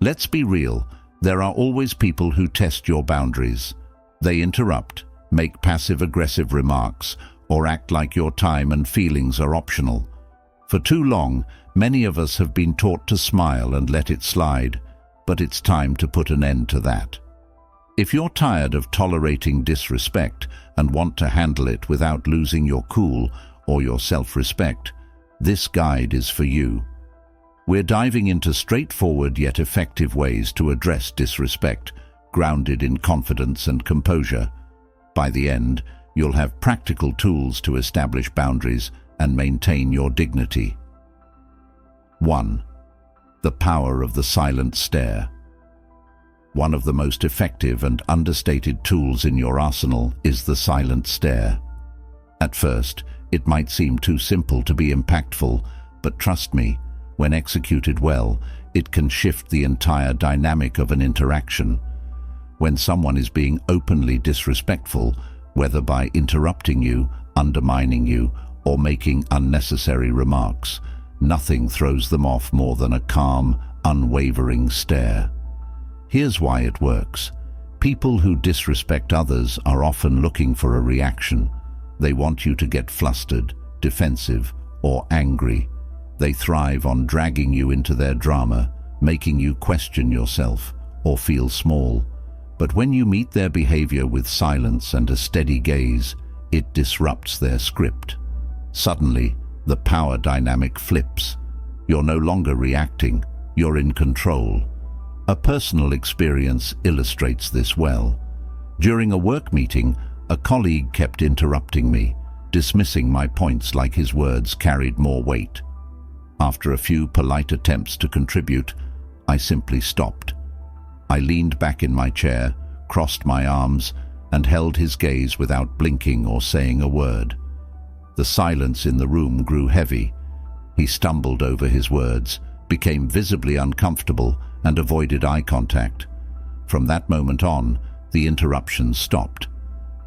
Let's be real, there are always people who test your boundaries. They interrupt, make passive-aggressive remarks, or act like your time and feelings are optional. For too long, many of us have been taught to smile and let it slide, but it's time to put an end to that. If you're tired of tolerating disrespect and want to handle it without losing your cool or your self-respect, this guide is for you. We're diving into straightforward yet effective ways to address disrespect, grounded in confidence and composure. By the end, you'll have practical tools to establish boundaries and maintain your dignity. 1. The power of the silent stare. One of the most effective and understated tools in your arsenal is the silent stare. At first, it might seem too simple to be impactful, but trust me, when executed well, it can shift the entire dynamic of an interaction. When someone is being openly disrespectful, whether by interrupting you, undermining you, or making unnecessary remarks, nothing throws them off more than a calm, unwavering stare. Here's why it works. People who disrespect others are often looking for a reaction. They want you to get flustered, defensive, or angry. They thrive on dragging you into their drama, making you question yourself or feel small. But when you meet their behavior with silence and a steady gaze, it disrupts their script. Suddenly, the power dynamic flips. You're no longer reacting, you're in control. A personal experience illustrates this well. During a work meeting, a colleague kept interrupting me, dismissing my points like his words carried more weight. After a few polite attempts to contribute, I simply stopped. I leaned back in my chair, crossed my arms, and held his gaze without blinking or saying a word. The silence in the room grew heavy. He stumbled over his words, became visibly uncomfortable, and avoided eye contact. From that moment on, the interruptions stopped.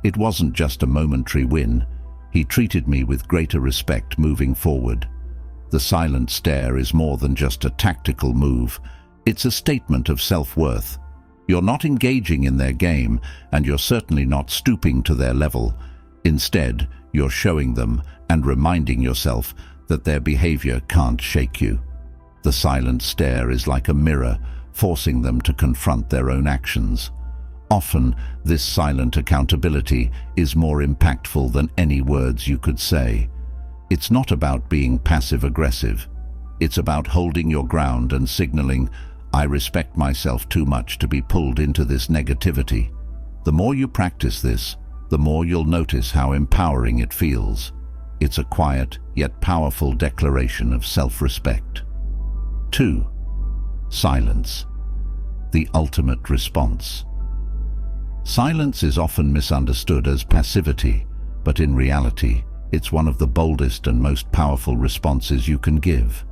It wasn't just a momentary win. He treated me with greater respect moving forward. The silent stare is more than just a tactical move. It's a statement of self-worth. You're not engaging in their game, and you're certainly not stooping to their level. Instead, you're showing them and reminding yourself that their behavior can't shake you. The silent stare is like a mirror, forcing them to confront their own actions. Often, this silent accountability is more impactful than any words you could say. It's not about being passive-aggressive. It's about holding your ground and signaling, I respect myself too much to be pulled into this negativity. The more you practice this, the more you'll notice how empowering it feels. It's a quiet yet powerful declaration of self-respect. 2. Silence. The ultimate response. Silence is often misunderstood as passivity, but in reality, it's one of the boldest and most powerful responses you can give.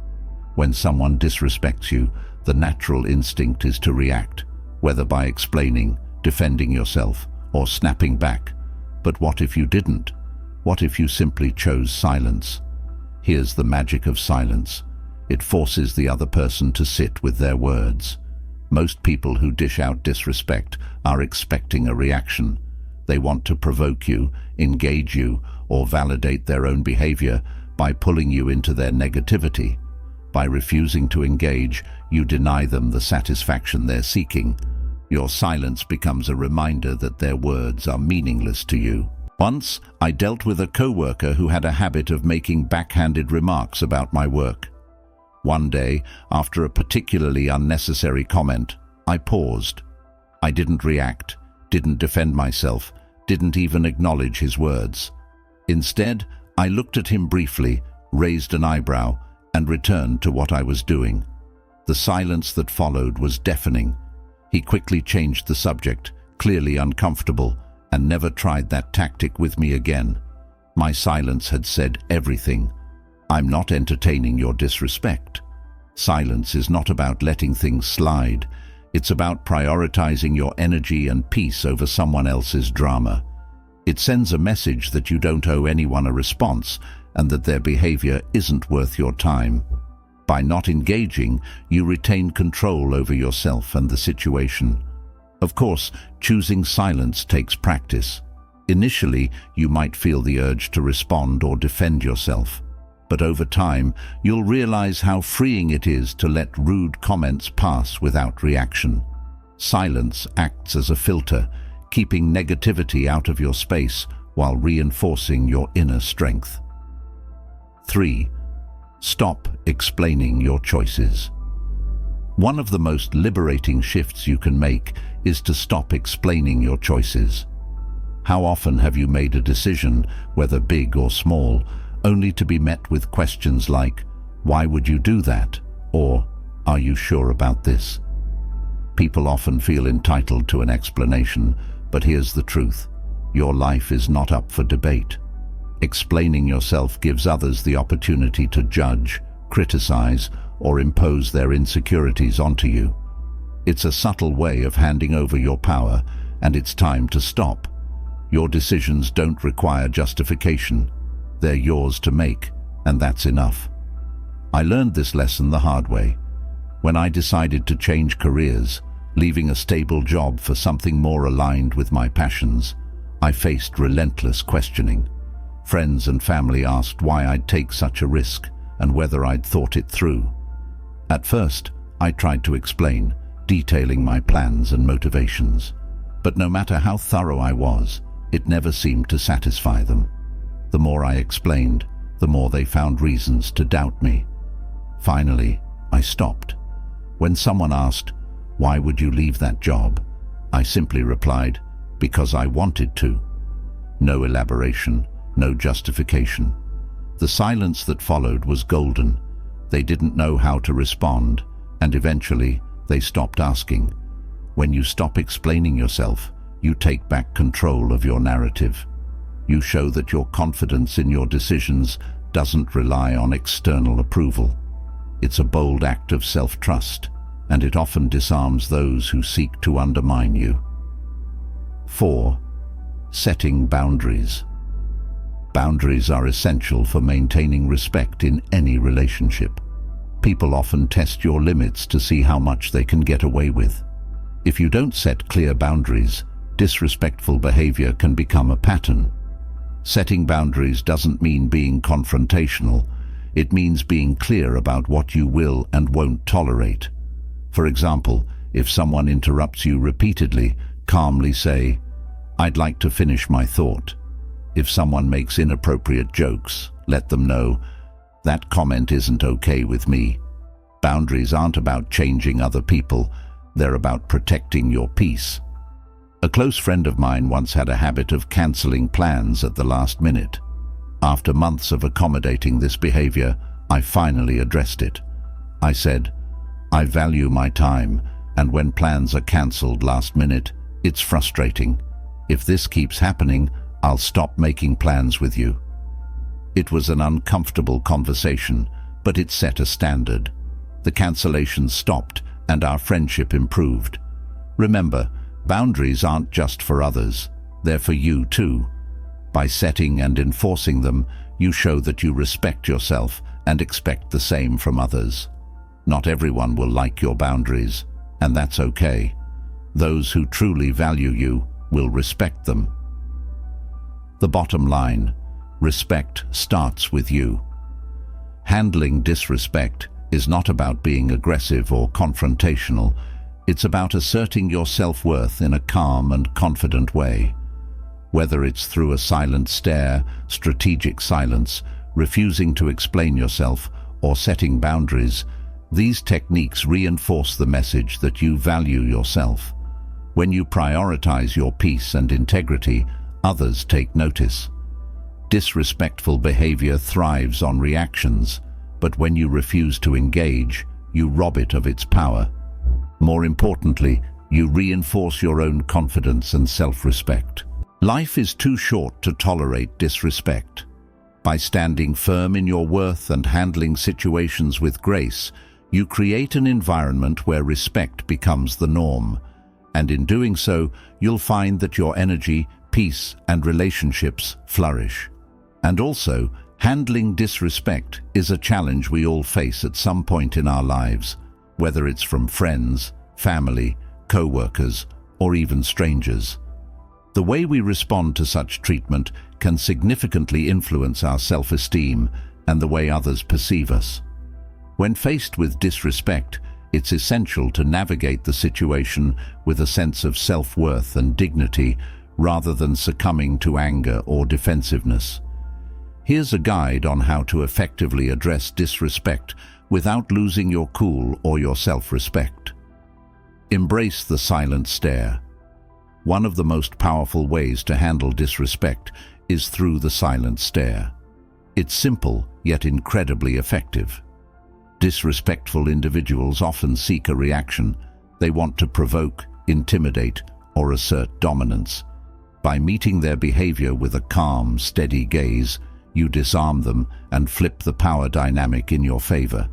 When someone disrespects you, the natural instinct is to react, whether by explaining, defending yourself, or snapping back. But what if you didn't? What if you simply chose silence? Here's the magic of silence. It forces the other person to sit with their words. Most people who dish out disrespect are expecting a reaction. They want to provoke you, engage you, or validate their own behavior by pulling you into their negativity. By refusing to engage, you deny them the satisfaction they're seeking. Your silence becomes a reminder that their words are meaningless to you. Once, I dealt with a coworker who had a habit of making backhanded remarks about my work. One day, after a particularly unnecessary comment, I paused. I didn't react, didn't defend myself, didn't even acknowledge his words. Instead, I looked at him briefly, raised an eyebrow, and returned to what I was doing. The silence that followed was deafening. He quickly changed the subject, clearly uncomfortable, and never tried that tactic with me again. My silence had said everything. I'm not entertaining your disrespect. Silence is not about letting things slide. It's about prioritizing your energy and peace over someone else's drama. It sends a message that you don't owe anyone a response and that their behavior isn't worth your time. By not engaging, you retain control over yourself and the situation. Of course, choosing silence takes practice. Initially, you might feel the urge to respond or defend yourself, but over time, you'll realize how freeing it is to let rude comments pass without reaction. Silence acts as a filter, keeping negativity out of your space while reinforcing your inner strength. 3. Stop explaining your choices. One of the most liberating shifts you can make is to stop explaining your choices. How often have you made a decision, whether big or small, only to be met with questions like, "Why would you do that?" or "Are you sure about this?" People often feel entitled to an explanation, but here's the truth. Your life is not up for debate. Explaining yourself gives others the opportunity to judge, criticize, or impose their insecurities onto you. It's a subtle way of handing over your power, and it's time to stop. Your decisions don't require justification. They're yours to make, and that's enough. I learned this lesson the hard way. When I decided to change careers, leaving a stable job for something more aligned with my passions, I faced relentless questioning. Friends and family asked why I'd take such a risk and whether I'd thought it through. At first, I tried to explain, detailing my plans and motivations. But no matter how thorough I was, it never seemed to satisfy them. The more I explained, the more they found reasons to doubt me. Finally, I stopped. When someone asked, "Why would you leave that job?" I simply replied, "Because I wanted to." No elaboration, no justification. The silence that followed was golden. They didn't know how to respond, and eventually they stopped asking. When you stop explaining yourself, you take back control of your narrative. You show that your confidence in your decisions doesn't rely on external approval. It's a bold act of self-trust, and it often disarms those who seek to undermine you. 4. Setting boundaries. Boundaries are essential for maintaining respect in any relationship. People often test your limits to see how much they can get away with. If you don't set clear boundaries, disrespectful behavior can become a pattern. Setting boundaries doesn't mean being confrontational. It means being clear about what you will and won't tolerate. For example, if someone interrupts you repeatedly, calmly say, "I'd like to finish my thought." If someone makes inappropriate jokes, let them know, "That comment isn't okay with me." Boundaries aren't about changing other people, they're about protecting your peace. A close friend of mine once had a habit of cancelling plans at the last minute. After months of accommodating this behavior, I finally addressed it. I said, "I value my time, and when plans are cancelled last minute, it's frustrating. If this keeps happening, I'll stop making plans with you." It was an uncomfortable conversation, but it set a standard. The cancellations stopped, and our friendship improved. Remember, boundaries aren't just for others, they're for you too. By setting and enforcing them, you show that you respect yourself and expect the same from others. Not everyone will like your boundaries, and that's okay. Those who truly value you will respect them. The bottom line: respect starts with you. Handling disrespect is not about being aggressive or confrontational. It's about asserting your self-worth in a calm and confident way. Whether it's through a silent stare, strategic silence, refusing to explain yourself, or setting boundaries, these techniques reinforce the message that you value yourself. When you prioritize your peace and integrity, others take notice. Disrespectful behavior thrives on reactions, but when you refuse to engage, you rob it of its power. More importantly, you reinforce your own confidence and self-respect. Life is too short to tolerate disrespect. By standing firm in your worth and handling situations with grace, you create an environment where respect becomes the norm. And in doing so, you'll find that your energy, peace, and relationships flourish. And also, Handling disrespect is a challenge we all face at some point in our lives, whether it's from friends, family, co-workers, or even strangers. The way we respond to such treatment can significantly influence our self-esteem and the way others perceive us. When faced with disrespect, it's essential to navigate the situation with a sense of self-worth and dignity rather than succumbing to anger or defensiveness. Here's a guide on how to effectively address disrespect without losing your cool or your self-respect. Embrace the silent stare. One of the most powerful ways to handle disrespect is through the silent stare. It's simple, yet incredibly effective. Disrespectful individuals often seek a reaction. They want to provoke, intimidate, or assert dominance. By meeting their behavior with a calm, steady gaze, you disarm them and flip the power dynamic in your favor.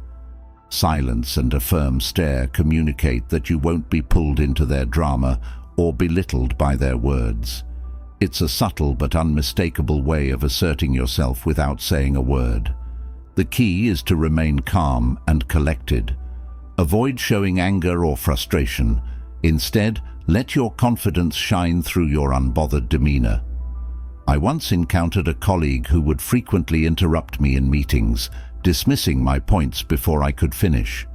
Silence and a firm stare communicate that you won't be pulled into their drama or belittled by their words. It's a subtle but unmistakable way of asserting yourself without saying a word. The key is to remain calm and collected. Avoid showing anger or frustration. Instead, let your confidence shine through your unbothered demeanor. I once encountered a colleague who would frequently interrupt me in meetings, dismissing my points before I could finish.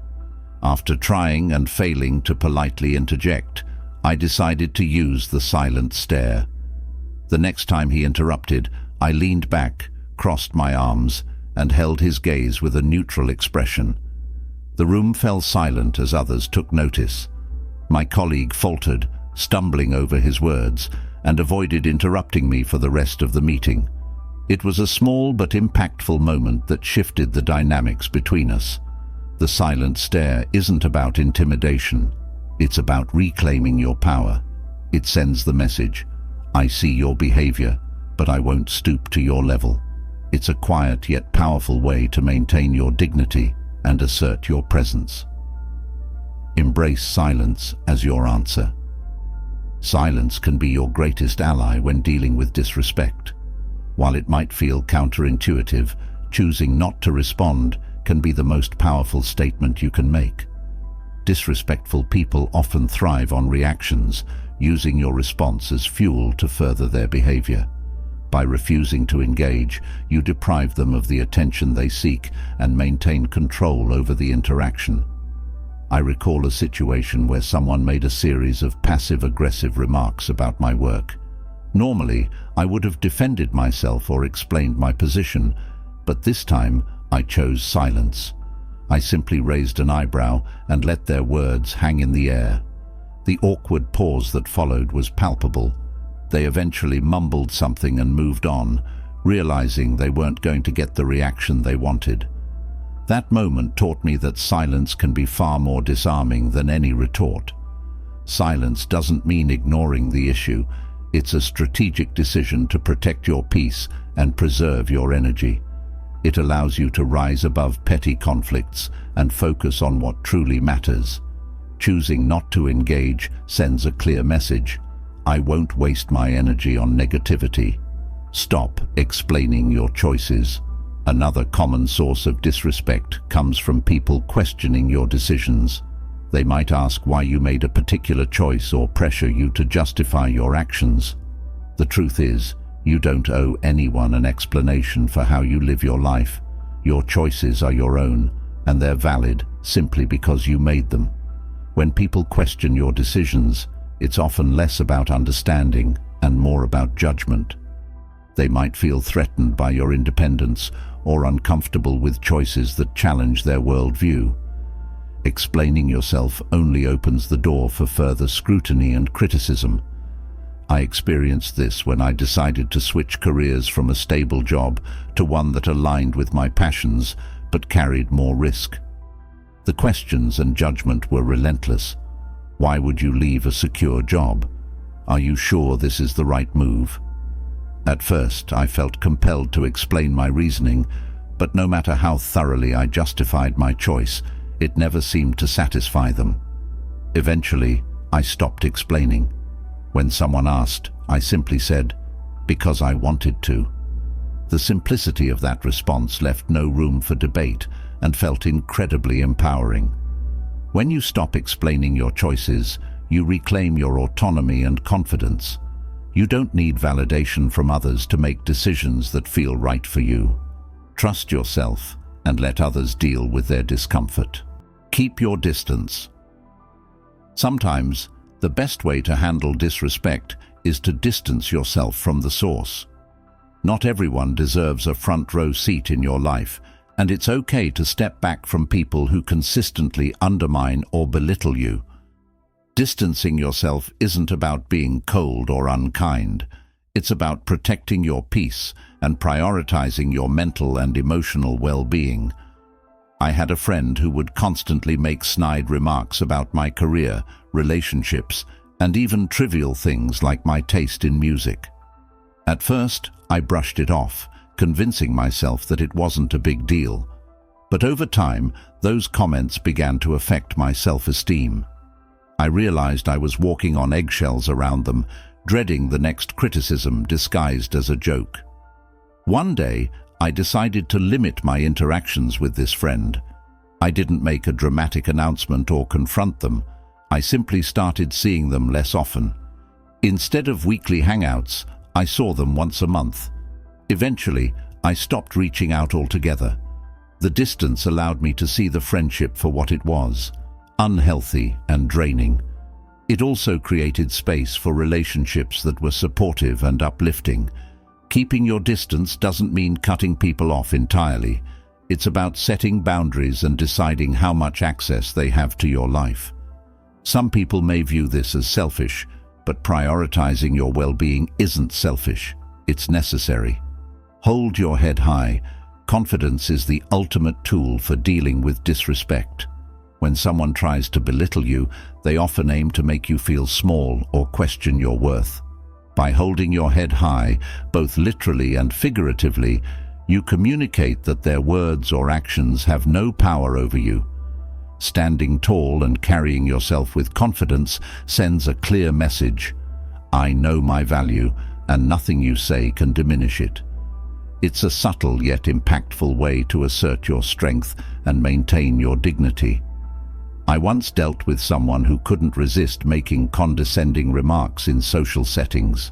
After trying and failing to politely interject, I decided to use the silent stare. The next time he interrupted, I leaned back, crossed my arms, and held his gaze with a neutral expression. The room fell silent as others took notice. My colleague faltered, stumbling over his words, and avoided interrupting me for the rest of the meeting. It was a small but impactful moment that shifted the dynamics between us. The silent stare isn't about intimidation. It's about reclaiming your power. It sends the message, I see your behavior, but I won't stoop to your level. It's a quiet yet powerful way to maintain your dignity and assert your presence. Embrace silence as your answer. Silence can be your greatest ally when dealing with disrespect. While it might feel counterintuitive, choosing not to respond can be the most powerful statement you can make. Disrespectful people often thrive on reactions, using your response as fuel to further their behavior. By refusing to engage, you deprive them of the attention they seek and maintain control over the interaction. I recall a situation where someone made a series of passive-aggressive remarks about my work. Normally, I would have defended myself or explained my position, but this time I chose silence. I simply raised an eyebrow and let their words hang in the air. The awkward pause that followed was palpable. They eventually mumbled something and moved on, realizing they weren't going to get the reaction they wanted. That moment taught me that silence can be far more disarming than any retort. Silence doesn't mean ignoring the issue. It's a strategic decision to protect your peace and preserve your energy. It allows you to rise above petty conflicts and focus on what truly matters. Choosing not to engage sends a clear message. I won't waste my energy on negativity. Stop explaining your choices. Another common source of disrespect comes from people questioning your decisions. They might ask why you made a particular choice or pressure you to justify your actions. The truth is, you don't owe anyone an explanation for how you live your life. Your choices are your own, and they're valid simply because you made them. When people question your decisions, it's often less about understanding and more about judgment. They might feel threatened by your independence or uncomfortable with choices that challenge their worldview. Explaining yourself only opens the door for further scrutiny and criticism. I experienced this when I decided to switch careers from a stable job to one that aligned with my passions but carried more risk. The questions and judgment were relentless. Why would you leave a secure job? Are you sure this is the right move? At first, I felt compelled to explain my reasoning, but no matter how thoroughly I justified my choice, it never seemed to satisfy them. Eventually, I stopped explaining. When someone asked, I simply said, "Because I wanted to." The simplicity of that response left no room for debate and felt incredibly empowering. When you stop explaining your choices, you reclaim your autonomy and confidence. You don't need validation from others to make decisions that feel right for you. Trust yourself and let others deal with their discomfort. Keep your distance. Sometimes, the best way to handle disrespect is to distance yourself from the source. Not everyone deserves a front-row seat in your life, and it's okay to step back from people who consistently undermine or belittle you. Distancing yourself isn't about being cold or unkind. It's about protecting your peace and prioritizing your mental and emotional well-being. I had a friend who would constantly make snide remarks about my career, relationships, and even trivial things like my taste in music. At first, I brushed it off, convincing myself that it wasn't a big deal. But over time, those comments began to affect my self-esteem. I realized I was walking on eggshells around them, dreading the next criticism disguised as a joke. One day, I decided to limit my interactions with this friend. I didn't make a dramatic announcement or confront them. I simply started seeing them less often. Instead of weekly hangouts, I saw them once a month. Eventually, I stopped reaching out altogether. The distance allowed me to see the friendship for what it was, unhealthy and draining. It also created space for relationships that were supportive and uplifting. Keeping your distance doesn't mean cutting people off entirely. It's about setting boundaries and deciding how much access they have to your life. Some people may view this as selfish, but prioritizing your well-being isn't selfish. It's necessary. Hold your head high. Confidence is the ultimate tool for dealing with disrespect. When someone tries to belittle you, they often aim to make you feel small or question your worth. By holding your head high, both literally and figuratively, you communicate that their words or actions have no power over you. Standing tall and carrying yourself with confidence sends a clear message. I know my value, and nothing you say can diminish it. It's a subtle yet impactful way to assert your strength and maintain your dignity. I once dealt with someone who couldn't resist making condescending remarks in social settings.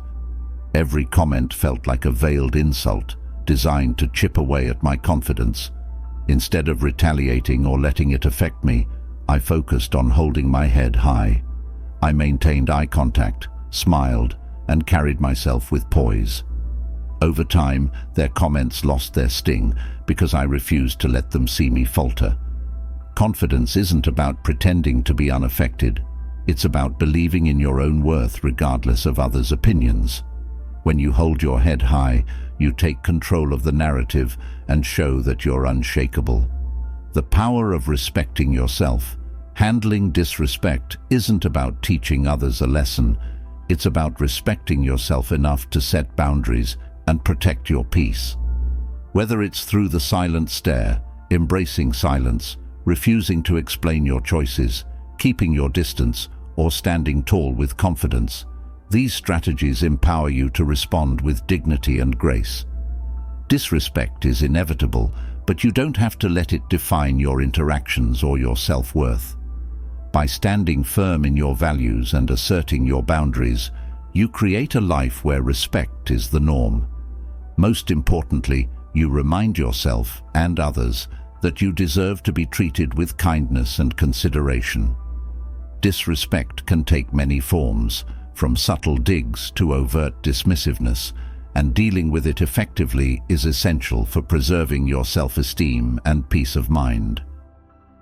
Every comment felt like a veiled insult, designed to chip away at my confidence. Instead of retaliating or letting it affect me, I focused on holding my head high. I maintained eye contact, smiled, and carried myself with poise. Over time, their comments lost their sting because I refused to let them see me falter. Confidence isn't about pretending to be unaffected. It's about believing in your own worth regardless of others' opinions. When you hold your head high, you take control of the narrative and show that you're unshakable. The power of respecting yourself. Handling disrespect isn't about teaching others a lesson. It's about respecting yourself enough to set boundaries and protect your peace. Whether it's through the silent stare, embracing silence, refusing to explain your choices, keeping your distance, or standing tall with confidence, these strategies empower you to respond with dignity and grace. Disrespect is inevitable, but you don't have to let it define your interactions or your self-worth. By standing firm in your values and asserting your boundaries, you create a life where respect is the norm. Most importantly, you remind yourself and others that you deserve to be treated with kindness and consideration. Disrespect can take many forms, from subtle digs to overt dismissiveness, and dealing with it effectively is essential for preserving your self-esteem and peace of mind.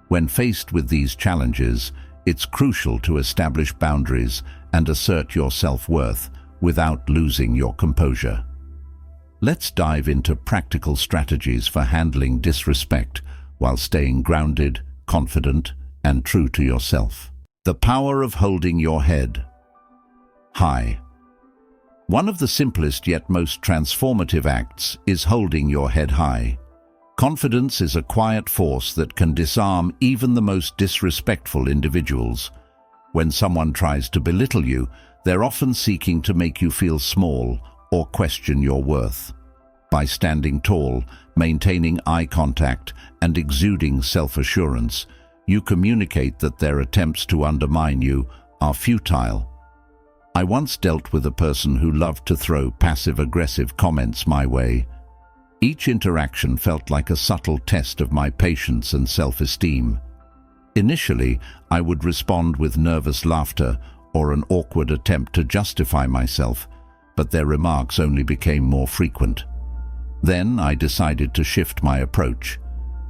When faced with these challenges, it's crucial to establish boundaries and assert your self-worth without losing your composure. Let's dive into practical strategies for handling disrespect while staying grounded, confident, and true to yourself. The power of holding your head high. One of the simplest yet most transformative acts is holding your head high. Confidence is a quiet force that can disarm even the most disrespectful individuals. When someone tries to belittle you, they're often seeking to make you feel small or question your worth. By standing tall, maintaining eye contact, and exuding self-assurance, you communicate that their attempts to undermine you are futile. I once dealt with a person who loved to throw passive-aggressive comments my way. Each interaction felt like a subtle test of my patience and self-esteem. Initially, I would respond with nervous laughter or an awkward attempt to justify myself, but their remarks only became more frequent. Then I decided to shift my approach.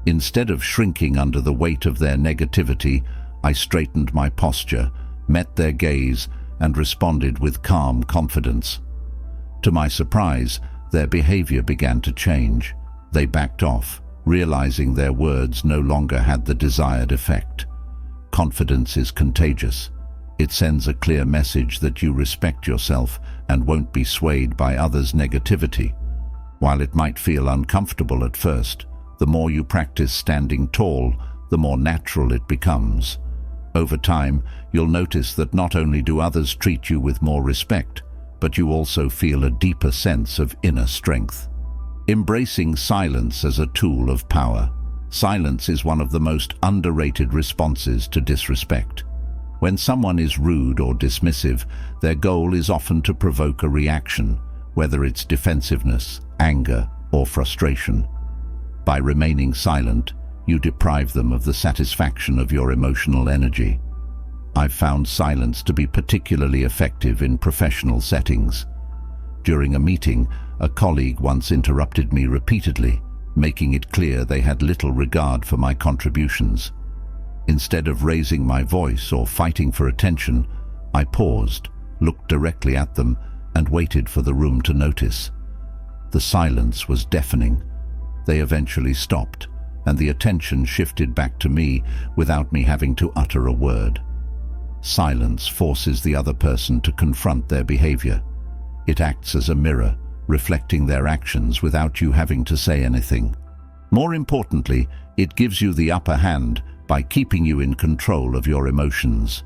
Instead of shrinking under the weight of their negativity, I straightened my posture, met their gaze, and responded with calm confidence. To my surprise, their behavior began to change. They backed off, realizing their words no longer had the desired effect. Confidence is contagious. It sends a clear message that you respect yourself and won't be swayed by others' negativity. While it might feel uncomfortable at first, the more you practice standing tall, the more natural it becomes. Over time, you'll notice that not only do others treat you with more respect, but you also feel a deeper sense of inner strength. Embracing silence as a tool of power. Silence is one of the most underrated responses to disrespect. When someone is rude or dismissive, their goal is often to provoke a reaction, whether it's defensiveness, anger, or frustration. By remaining silent, you deprive them of the satisfaction of your emotional energy. I've found silence to be particularly effective in professional settings. During a meeting, a colleague once interrupted me repeatedly, making it clear they had little regard for my contributions. Instead of raising my voice or fighting for attention, I paused, looked directly at them, and waited for the room to notice. The silence was deafening. They eventually stopped, and the attention shifted back to me without me having to utter a word. Silence forces the other person to confront their behavior. It acts as a mirror, reflecting their actions without you having to say anything. More importantly, it gives you the upper hand by keeping you in control of your emotions.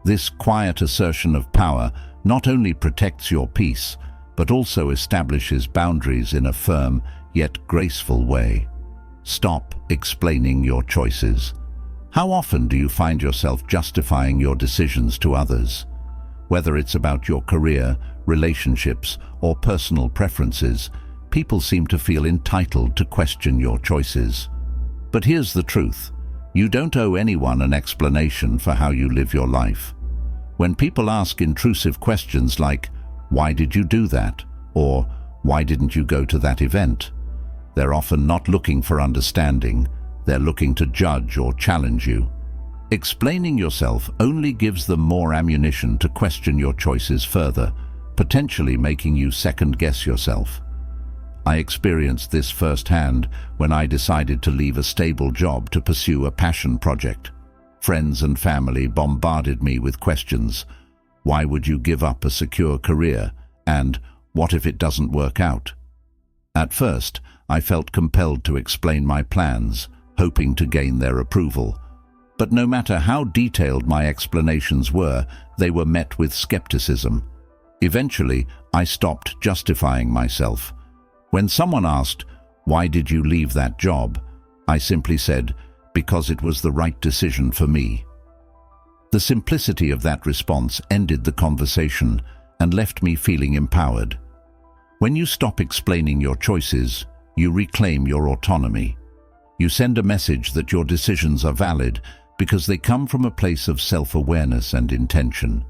This quiet assertion of power not only protects your peace, but also establishes boundaries in a firm yet graceful way. Stop explaining your choices. How often do you find yourself justifying your decisions to others? Whether it's about your career, relationships, or personal preferences, people seem to feel entitled to question your choices. But here's the truth. You don't owe anyone an explanation for how you live your life. When people ask intrusive questions like, "Why did you do that?" or "Why didn't you go to that event?" they're often not looking for understanding. They're looking to judge or challenge you. Explaining yourself only gives them more ammunition to question your choices further, potentially making you second-guess yourself. I experienced this firsthand when I decided to leave a stable job to pursue a passion project. Friends and family bombarded me with questions. Why would you give up a secure career? And what if it doesn't work out? At first, I felt compelled to explain my plans, hoping to gain their approval. But no matter how detailed my explanations were, they were met with skepticism. Eventually, I stopped justifying myself. When someone asked, "Why did you leave that job?" I simply said, "Because it was the right decision for me." The simplicity of that response ended the conversation and left me feeling empowered. When you stop explaining your choices, you reclaim your autonomy. You send a message that your decisions are valid because they come from a place of self-awareness and intention.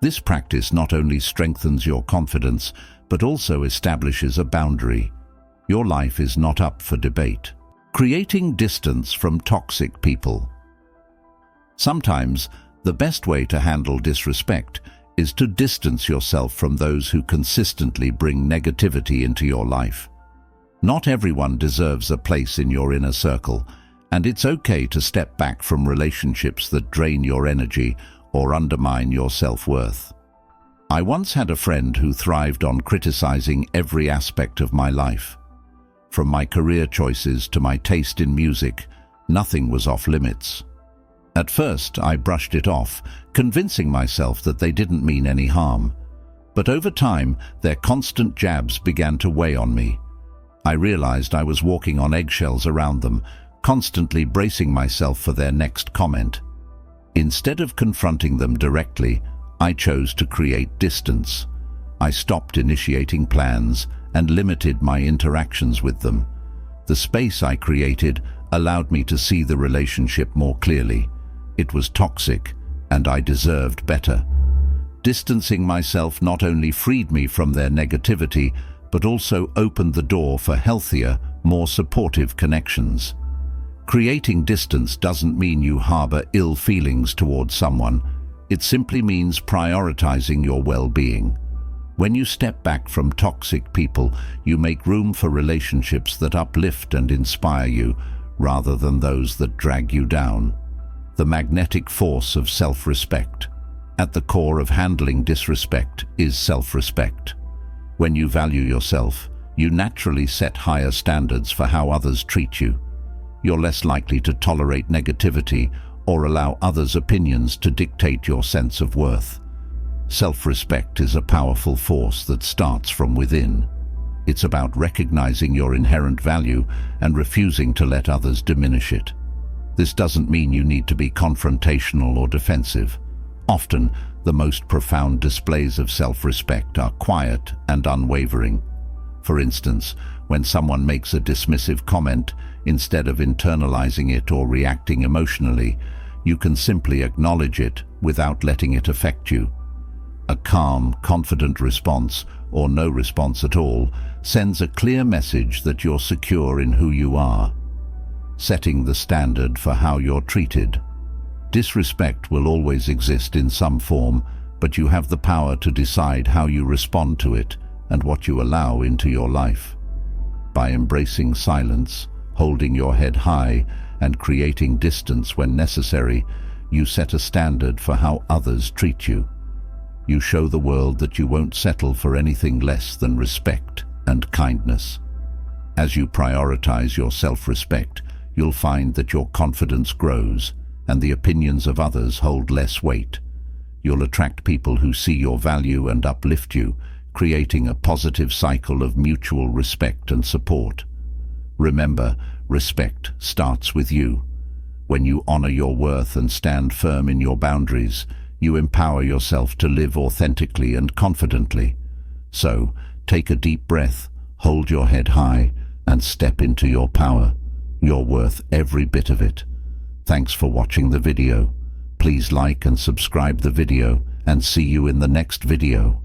This practice not only strengthens your confidence, but also establishes a boundary. Your life is not up for debate. Creating distance from toxic people. Sometimes, the best way to handle disrespect is to distance yourself from those who consistently bring negativity into your life. Not everyone deserves a place in your inner circle, and it's okay to step back from relationships that drain your energy or undermine your self-worth. I once had a friend who thrived on criticizing every aspect of my life. From my career choices to my taste in music, nothing was off limits. At first, I brushed it off, convincing myself that they didn't mean any harm. But over time, their constant jabs began to weigh on me. I realized I was walking on eggshells around them, constantly bracing myself for their next comment. Instead of confronting them directly, I chose to create distance. I stopped initiating plans and limited my interactions with them. The space I created allowed me to see the relationship more clearly. It was toxic, and I deserved better. Distancing myself not only freed me from their negativity, but also opened the door for healthier, more supportive connections. Creating distance doesn't mean you harbor ill feelings towards someone. It simply means prioritizing your well-being. When you step back from toxic people, you make room for relationships that uplift and inspire you, rather than those that drag you down. The magnetic force of self-respect. At the core of handling disrespect is self-respect. When you value yourself, you naturally set higher standards for how others treat you. You're less likely to tolerate negativity or allow others' opinions to dictate your sense of worth. Self-respect is a powerful force that starts from within. It's about recognizing your inherent value and refusing to let others diminish it. This doesn't mean you need to be confrontational or defensive. Often, the most profound displays of self-respect are quiet and unwavering. For instance, when someone makes a dismissive comment, instead of internalizing it or reacting emotionally, you can simply acknowledge it without letting it affect you. A calm, confident response, or no response at all, sends a clear message that you're secure in who you are, setting the standard for how you're treated. Disrespect will always exist in some form, but you have the power to decide how you respond to it and what you allow into your life. By embracing silence, holding your head high, and creating distance when necessary, you set a standard for how others treat you. You show the world that you won't settle for anything less than respect and kindness. As you prioritize your self-respect, you'll find that your confidence grows and the opinions of others hold less weight. You'll attract people who see your value and uplift you, creating a positive cycle of mutual respect and support. Remember, respect starts with you. When you honor your worth and stand firm in your boundaries, you empower yourself to live authentically and confidently. So, take a deep breath, hold your head high, and step into your power. You're worth every bit of it. Thanks for watching the video. Please like and subscribe the video, and see you in the next video.